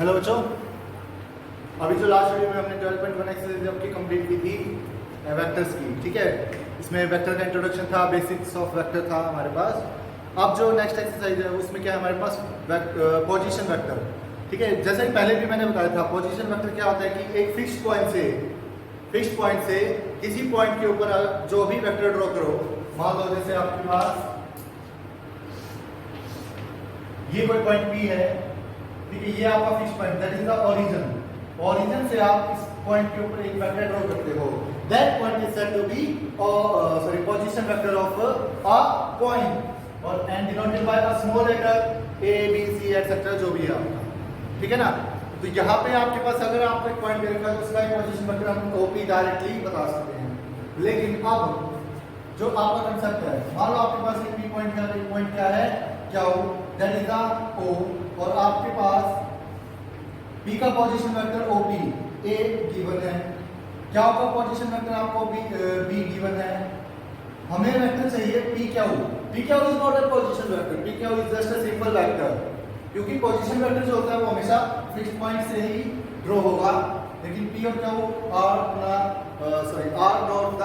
Hello बच्चों, अभी जो लास्ट वीडियो में हमने 12.1 एक्सरसाइज आपकी कंप्लीट की थी वेक्टर्स की, ठीक है। इसमें वेक्टर का इंट्रोडक्शन था, बेसिक्स ऑफ वेक्टर था हमारे पास। अब जो नेक्स्ट एक्सरसाइज है उसमें क्या है हमारे पास पोजीशन वेक्टर, ठीक है। जैसे कि पहले भी मैंने बताया था, पोजीशन वेक्टर क्या होता है कि एक फिक्स्ड पॉइंट से किसी पॉइंट के ऊपर जो भी वेक्टर ड्रॉ करो, मान लो जैसे आपके पास ये कोई पॉइंट P है, ठीक है, ये आपका fix point, that is the origin से आप इस पॉइंट के ऊपर एक वेक्टर ड्रॉ करते हो, that point is said to be position vector of a point और and denoted by a small letter A B C etcetera, जो भी है आपका, ठीक है ना। तो यहाँ पे आपके पास अगर आपको एक पॉइंट दे रखा है तो उसका एक पोजीशन वेक्टर हम ओपी डायरेक्टली बता सकते हैं। लेकिन अब जो आपका कंसेप्ट है, मान लो आपके पास एक पी पॉइंट है, एक पॉइंट क्या है, क्या हो, दैट इज द ओ, और आपके पास P का position vector OP A given है, क्या का पोजीशन वेक्टर आपको B गिवन है। हमें वेक्टर चाहिए P क्या is not a position vector, P क्या is just a simple vector, क्योंकि पोजीशन वेक्टर जो होता है वो हमेशा फिक्स्ड पॉइंट से ही ड्रॉ होगा। लेकिन P और Q are not the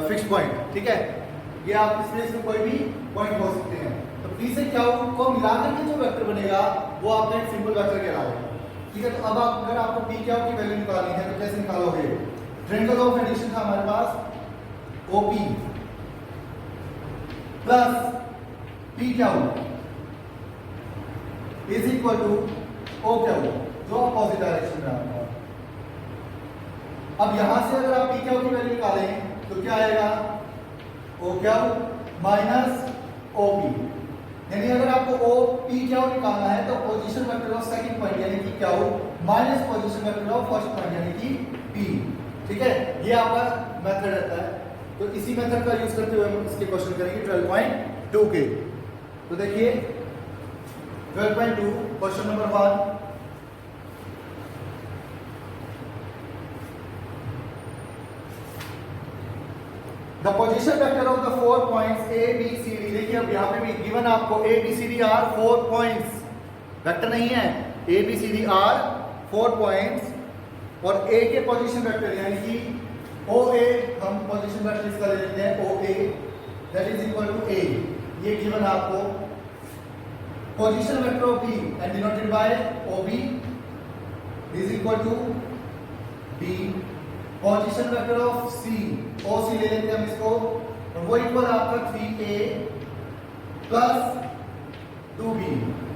fixed point, ठीक है। ये आप स्पेस में कोई भी पॉइंट हो सकते हैं। तो P से क्या को मिलाकर के जो वेक्टर बनेगा वो आपका एक सिंपल वेक्टर कहलाएगा, ठीक है। तो अब अगर आपको P क्या की वैल्यू निकालनी है तो कैसे निकालोगे। ट्रायंगल ऑफ एडिशन था हमारे पास OP प्लस P क्या इज इक्वल टू O क्या जो अपोजिट डायरेक्शन में आपका। अब यहां से अगर आप P क्या की वैल्यू निकालें तो क्या आएगा, O क्या माइनस OP, यानी अगर आपको O P क्या निकालना है तो position vector of second point यानी कि क्या minus position vector of first point यानी कि P, ठीक है। ये आपका मेथड रहता है। तो इसी मेथड का यूज करते हुए हम इसके क्वेश्चन करेंगे 12.2 के। तो देखिए 12.2 question number 1, The position vector of the 4 points A, B, C, D, देखिए अब यहाँ पे भी गिवन आपको A, B, C, D are 4 points, vector नहीं है। A, B, C, D are 4 points और A के पोजीशन वेक्टर यानी कि OA, हम पोजीशन वेक्टर इसका ले लेते हैं OA, that is equal to A, ये गिवन आपको। Position vector of B and denoted by OB is equal to B, position vector of C OC ले लेते हैं हम इसको, और वो इक्वल आपका 3A प्लस 2B,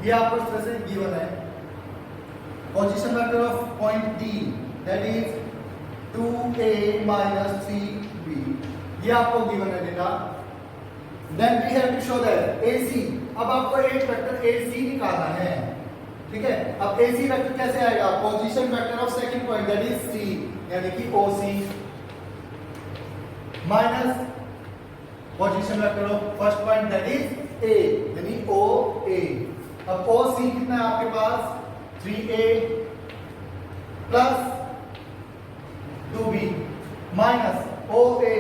ये आपको इस तरह से गिवन है। Position vector of point D that is 2A minus 3B, ये आपको गिवन है बेटा। Then we have to show that AC, अब आपको एक वेक्टर AC निकालना है, ठीक है। अब AC वेक्टर कैसे आएगा, position vector of second point that is C यानी कि OC minus position vector of first point that is A यानी OA। अब OC कितना है आपके पास 3A plus 2B minus OA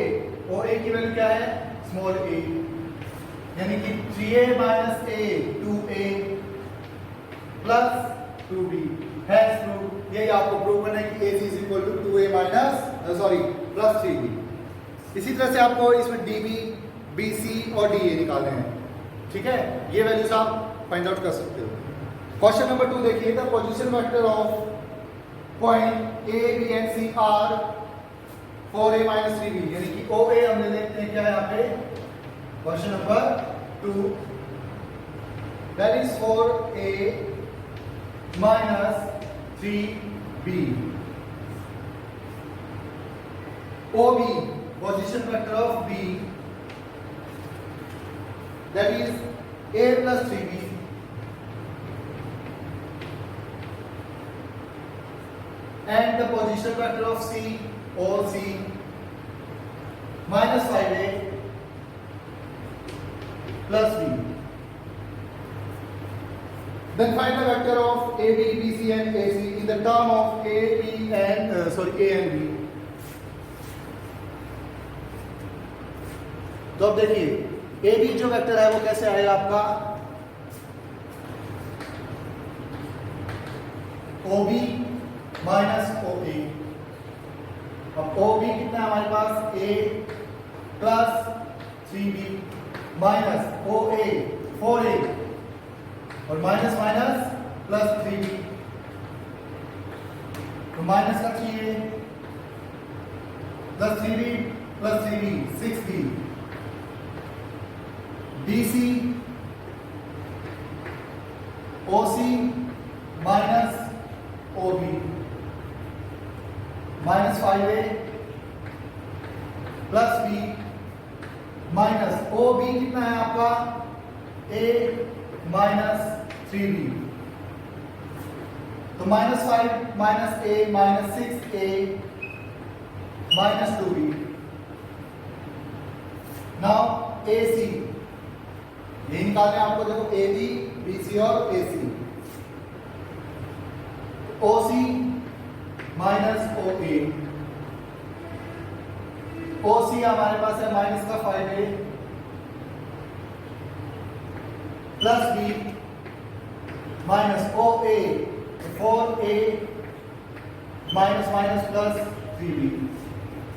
की वैल्यू क्या है स्मॉल a, यानी कि 3A minus A 2A plus 2B has prove, यही आपको प्रूव करना है कि AC is equal to 2A minus plus 3B। इसी तरह से आपको इसमें DB, BC और DA निकालने हैं, ठीक है। ये वैल्यूज आप फाइंड आउट कर सकते हो। क्वेश्चन नंबर 2 देखिए, the position vector of point A, B and C are 4A minus 3B, यानी कि OA हम ले लेते हैं, क्या है यहाँ पे question number 2 that is 4A minus 3B। OB position vector of B that is A plus 3B and the position vector of C OC minus 5A plus B. Then find the vector of AB, BC and AC in the term of A, B and A and B. तो अब देखिए AB जो vector है वो कैसे आएगा आपका, OB minus OA। अब OB कितना है हमारे पास, A plus 3B minus OA 4A और माइनस माइनस प्लस 3B, तो माइनस का 3A plus 3B plus 3B 6B। BC OC minus OB minus 5A plus B minus OB कितना है आपका, A माइनस 3B, तो minus 5 minus A minus 6A minus 2B। Now AC ये निकालने आपको, देखो AB BC और AC, OC minus OA, OC हमारे पास है माइनस का 5A plus B minus OA 4A minus minus plus 3B,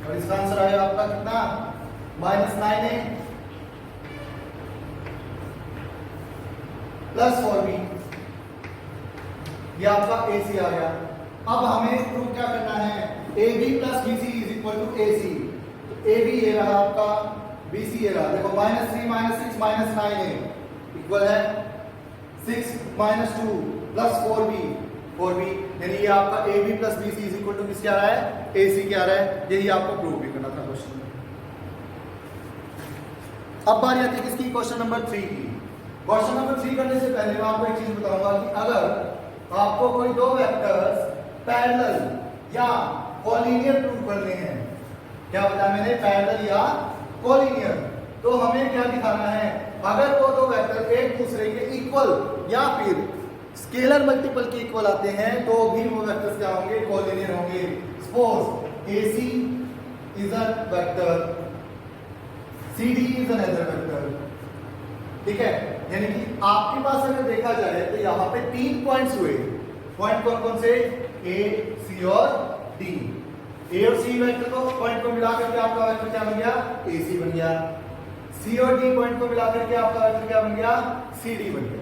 और इसका आंसर आएगा आपका कितना, माइनस 9A प्लस 4B। ये आपका AC आ गया। अब हमें प्रूव क्या करना है, AB plus BC is equal to AC। तो AB ये रहा आपका, BC ये रहा, देखो minus 3 minus 6 minus 9A equal है 6 माइनस 2 प्लस 4B, यानी ये आपका AB plus BC is equal to किसके आ रहा है, AC के आ रहा है। यही आपको प्रूव भी करना था क्वेश्चन में। अब बारी आती है किसकी, क्वेश्चन नंबर 3 की। क्वेश्चन नंबर 3 करने से पहले मैं आपको एक चीज बताऊंगा कि अगर आपको कोई दो वेक्टर्स पैरेलल या कॉलिनियर प्रूव करने हैं, क्या बताया मैंने, पैरेलल या कॉलिनियर, तो हमें क्या दिखाना है, अगर वो दो वेक्टर एक दूसरे के इक्वल या फिर स्केलर मल्टीपल के इक्वल आते हैं तो भी वो वेक्टर्स क्या होंगे, कॉलिनियर होंगे। Suppose AC is a vector, CD is another vector, ठीक है। यानी कि आपके पास अगर देखा जाए तो यहाँ पे 3 पॉइंट्स हुए, पॉइंट कौन कौन से, A, C और D। A और C वेक्टर को पॉइंट को मिला करके आपका वेक्टर क्या बन गया, AC बन गया। C और D पॉइंट को मिला करके आपका वेक्टर क्या बन गया, CD बन गया,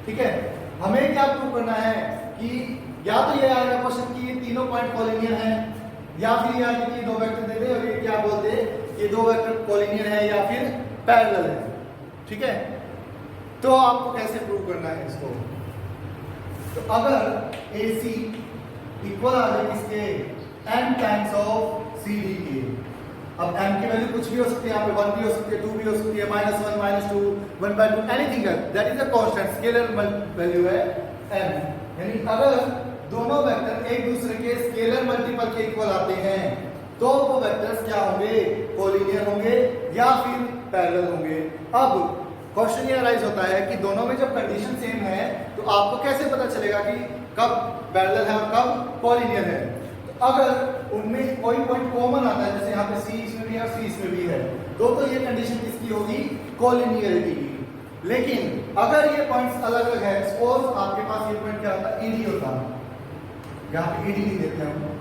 ठीक है। हमें क्या प्रूव करना है कि या तो ये आएगा क्वेश्चन कि ये तीनों पॉइंट कॉलिनियर हैं, या फिर यार ये दो वेक्टर दे दे और ये क्या बोलते हैं, ये दो वेक्टर कॉलिनियर है या फिर पैरेलल है, ठीक है। तो आपको कैसे प्रूव करना है इसको, तो अगर AC इक्वल आ जाए किसके, m टाइम्स ऑफ CD के। अब m की वैल्यू कुछ भी हो सकती है, यहाँ पे 1 भी हो सकती है, 2 भी हो सकती है, -1 -2 1/2 anything, that is a constant, scalar value है m। यानी अगर दोनों वेक्टर एक दूसरे के स्केलर मल्टीपल के इक्वल आते हैं तो वो वेक्टर्स क्या होंगे, कॉलिनियर होंगे या फिर पैरेलल होंगे। अब क्वेश्चन ये अराइज होता है कि दोनों में जब कंडीशन सेम है तो आपको कैसे पता चलेगा कि कब पैरेलल है और कब कॉलिनियर है। तो अगर उनमें कोई पॉइंट कॉमन आता है, जैसे यहाँ पे C इसमें भी है और C इसमें भी है, तो ये कंडीशन किसकी होगी, कॉलिनियरिटी की। लेकिन अगर ये पॉइंट्स अलग अलग है, सपोज आपके पास ये पॉइंट क्या होता है, ED होता है, यहाँ पे ED नहीं देते हम,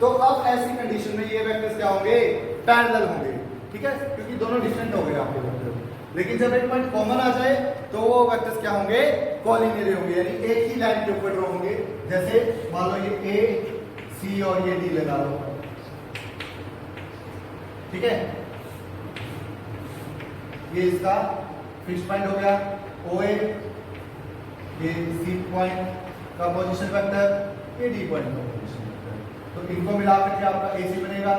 तो अब ऐसी कंडीशन में ये वेक्टर्स क्या होंगे, पैरेलल होंगे, ठीक है, क्योंकि दोनों डिफरेंट हो गए आपके वेक्टर। लेकिन जब एक पॉइंट कॉमन आ जाए तो वो वेक्टर्स क्या होंगे, कॉलिनियर होंगे, यानी एक ही लाइन के ऊपर ड्रॉ होंगे। जैसे मान लो ये A, C और ये D लगा लो, ठीक है। ये इसका फिक्स पॉइंट हो गया OA, ये C पॉइंट का पोजीशन वेक्टर, ये D पॉइंट का पोजीशन वेक्टर, तो इनको मिला करके आपका AC बनेगा,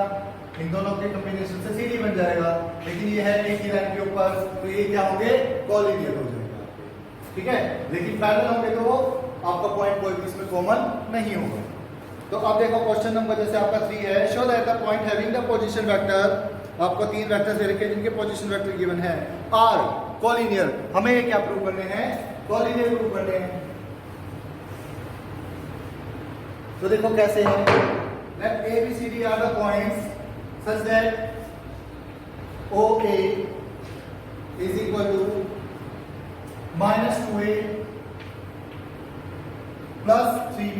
इन दोनों के कॉम्बिनेशन से CD बन जाएगा। लेकिन ये है एक ही लाइन के ऊपर, तो ये क्या होंगे, कॉलिनियर हो जाएगा, ठीक है। लेकिन पैरेलल होंगे तो वो आपका पॉइंट कोई भी इसमें कॉमन नहीं होगा। तो अब देखो क्वेश्चन नंबर जैसे आपका 3 है, show that the point having the position vector, आपको 3 वेक्टर्स दे रखे हैं जिनके पोजीशन वेक्टर गिवन है, आर कॉलिनियर। हमें ये क्या प्रूव करने हैं, कॉलिनियर प्रूव करने हैं। तो देखो कैसे है, let A, B, C, D are the points such that OA is equal to -2A plus 3B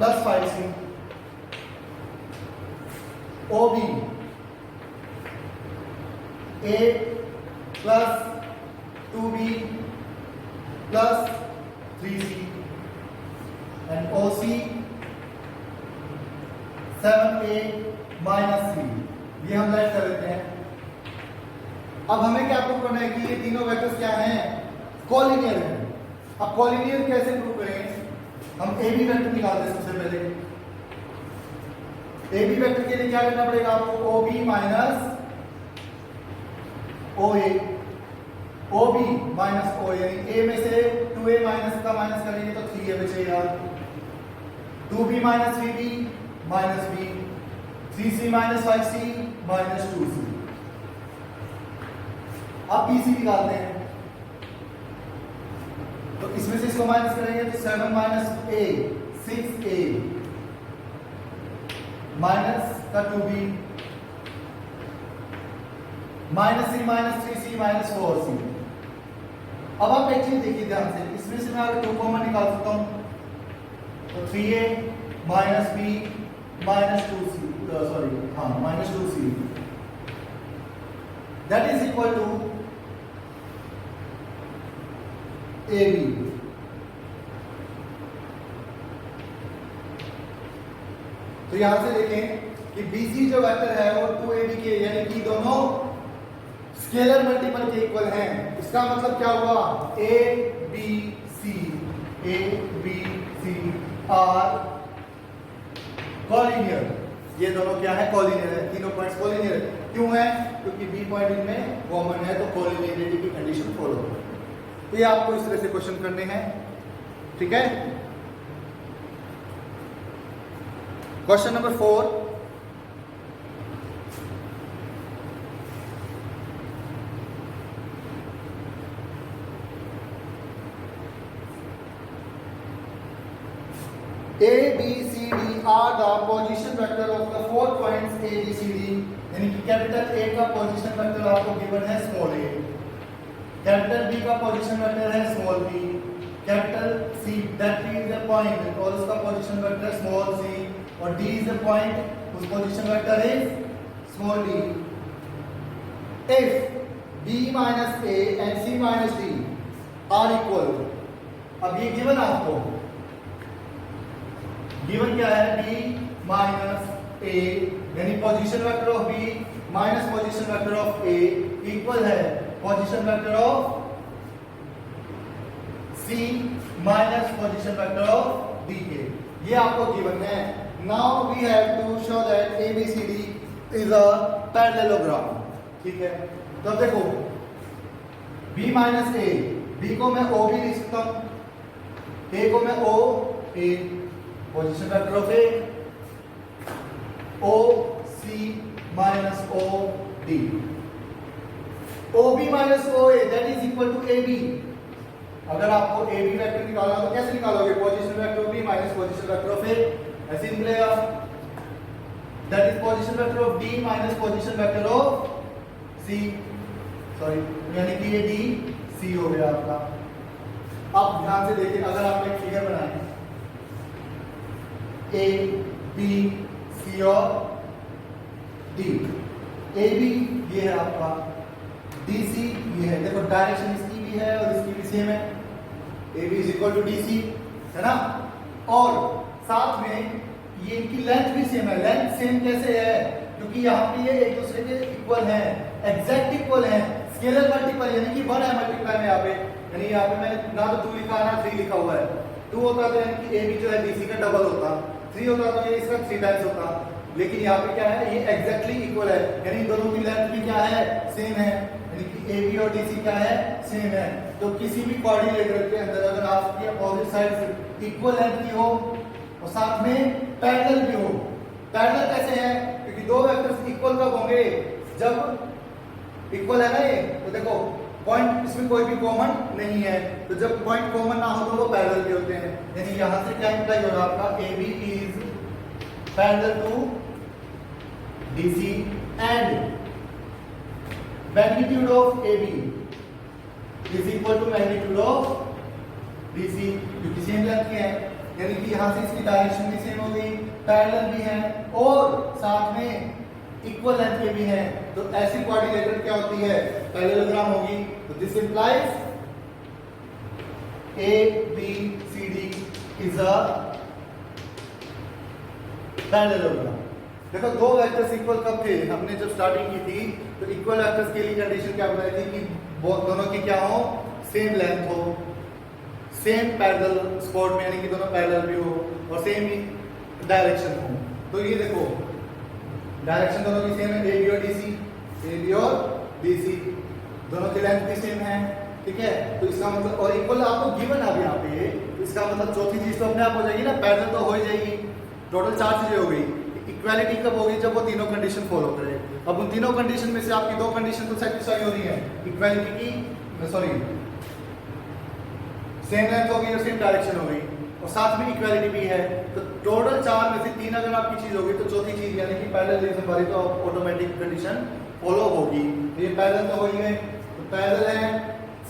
plus 5c, OB A plus 2B plus 3c and OC 7A minus 3। ये हम right कर लेते हैं। अब हमें क्या प्रूव करना है कि ये तीनों वेक्टर्स क्या हैं, कॉलिनियर हैं। अब कॉलिनियर कैसे प्रूव करें, हम ए बी वेक्टर निकालते हैं। सबसे पहले ए बी वेक्टर के लिए क्या करना पड़ेगा आपको, ओ बी माइनस ओ ए, ओ बी माइनस ओ यानी ए में से 2a माइनस का माइनस करेंगे तो 3a बचेगा, 2b minus 3b minus b, 3c minus 5c minus 2c। अब pc निकालते हैं, तो इसमें से इसको माइनस करेंगे तो 7 माइनस a 6a माइनस का 2b minus 3 minus 3c minus 4c। अब आप एक चीज देखिए ध्यान से, इसमें से मैं अगर 2 कॉमन निकाल सकता हूं तो 3a minus b minus 2c, sorry हाँ minus 2c, that is equal to AB। तो यहां से देखें कि BC जो वेक्टर है वो 2AB के यानी कि दोनों स्केलर मल्टीपल के इक्वल हैं। इसका मतलब क्या हुआ, ABC आर कॉलिनियर। ये दोनों क्या है, कॉलिनियर है, तीनों पॉइंट्स कॉलिनियर है। क्यों है, क्योंकि B पॉइंट इनमें कॉमन है तो कॉलिनियरिटी की कंडीशन फॉलो होगी। तो ये आपको इस तरह से क्वेश्चन करने हैं, ठीक है। Question number 4, A B C D are the position vector of the 4 points A B C D, यानी कि कैपिटल A का पोजीशन वेक्टर आपको गिवन है स्मॉल a, कैपिटल B का पोजीशन वेक्टर है small b, capital C that is the point और उसका position vector small c, और D इज द पॉइंट उस position vector is small d। If B minus A and C minus D are equal, अब ये given आपको, given क्या है, B minus A यानी position vector of B minus position vector of A equal है position vector of C minus position vector of D के। ये आपको गिवन है। Now we have to show that ABCD is a parallelogram, ठीक है। तो अब देखो B माइनस A, B को मैं O भी लिख सकता हूं, A को मैं O A position vector of A, O C minus O D, OB minus OA that is equal to AB। अगर आपको AB वेक्टर निकालना हो तो कैसे निकालोगे, position vector of B minus position vector of A, ऐसे निकलेगा। That is position vector of D minus position vector of C, sorry यानी कि ये D C हो गया आपका। अब ध्यान से देखिए, अगर आप एक फिगर बनाएं A B C और D, AB ये है आपका, DC ये है, देखो डायरेक्शन इसकी भी है और इसकी भी सेम है, AB is equal to DC है ना। और साथ में ये इनकी लेंथ भी सेम है। लेंथ सेम कैसे है, क्योंकि यहाँ पे ये एक दूसरे के इक्वल हैं, एग्जैक्ट इक्वल हैं, स्केलर मल्टीपल यानी कि 1 है मल्टीप्लाई में यहाँ पे, यानी यहाँ पे मैंने ना तो 2 लिखा ना 3 लिखा हुआ है। 2 होता तो यानी कि AB जो है DC का डबल होता, 3 होता तो ये इसका 3 टाइम्स होता, लेकिन यहाँ पे क्या है, ये एग्जैक्टली इक्वल है, यानी दोनों की लेंथ भी क्या है, सेम है, यानी कि AB और DC क्या है, सेम है। तो किसी भी कोऑर्डिनेटर के अंदर अगर आपकी अपोजिट साइड इक्वल लेंथ की हो और साथ में पैरेलल भी हो, पैरेलल कैसे है, क्योंकि दो वेक्टर्स इक्वल कब होंगे, जब इक्वल है ना ये, तो देखो पॉइंट इसमें कोई भी कॉमन नहीं है, तो जब पॉइंट कॉमन ना हो तो वो पैरेलल भी होते हैं। यानी यहां से क्या इंप्लाई हो रहा है आपका, AB is parallel to DC and magnitude of AB is equal to magnitude of DC, क्योंकि सेम लेंथ के हैं। यानी कि यहाँ से इसकी डायरेक्शन भी सेम हो गई, पैरेलल भी है और साथ में इक्वल लेंथ के भी हैं। तो ऐसी क्वाड्रिलेटरल क्या होती है? पैरेललोग्राम होगी। तो this implies ABCD is a parallelogram. देखो दो वेक्टर्स इक्वल कब थे? हमने जब स्टार्टिंग की थी तो इक्वल वेक्टर्स के लिए कंडीशन क्या बताई थी कि दोनों की क्या हो? सेम लेंथ हो, सेम पैरेलल स्पॉट में, यानी कि दोनों पैरेलल भी हो और सेम ही डायरेक्शन हो। तो ये देखो डायरेक्शन दोनों की सेम है, AB और DC, AB और DC दोनों की लेंथ भी सेम है, ठीक है। तो इसका मतलब और इक्वल आपको गिवन अब यहाँ पे, तो इसका मतलब चौथी चीज तो अपने आप हो जाएगी ना, पैरेलल तो हो ही जाएगी। टोटल 4 चीजें हो गई। इक्वालिटी कब होगी? जब वो तीनों कंडीशन फॉलो करे। अब उन तीनों कंडीशन में से आपकी 2 कंडीशन तो सेटिस्फाई हो रही है, इक्वालिटी की सॉरी सेम लेंथ हो गई और सेम डायरेक्शन हो गई और साथ में इक्वालिटी भी है। तो टोटल 4 में से 3 अगर आपकी चीज होगी तो चौथी चीज यानी कि पैरेललिज्म वाली तो ऑटोमेटिक कंडीशन फॉलो होगी। तो ये पैरेलल तो हो ही गए, तो पैरेलल है,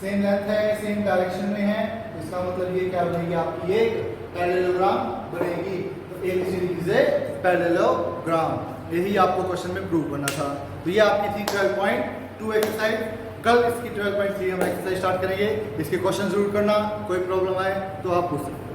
सेम लेंथ है, सेम डायरेक्शन में है, तो इसका मतलब ये क्या बनेगी? आपकी एक पैरेललोग्राम बनेगी। तो ABCD इज ए पैरेललोग्राम। यही आपको क्वेश्चन में प्रूव करना था। तो ये आपकी थी 12.2 एक्सरसाइज। कल इसकी 12.3 हम एक्सरसाइज स्टार्ट करेंगे। इसके क्वेश्चन जरूर करना, कोई प्रॉब्लम आए तो आप पूछ सकते हैं।